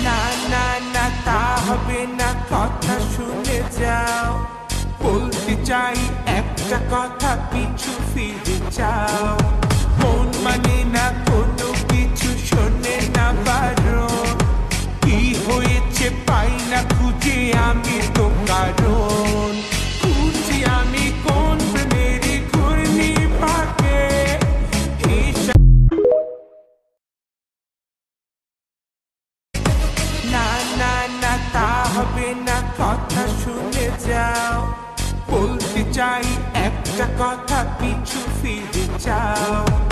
না না না তা হবে না, কথা শুনে যাও। বলতে চাই একটা কথা, পিছু ফিরে যাও। মন মানে না কোনো কিছু, শোনে না বারণ। কি হয়েছে পাই না খুঁজে আমি তো কারণ। খুঁজি আমি কোন প্রেমেরই ঘূর্ণি পাকে। না না না তা হবে না, কথা শুনে যাও। বলতে চাই একটা কথা, পিছু ফিরে যাও।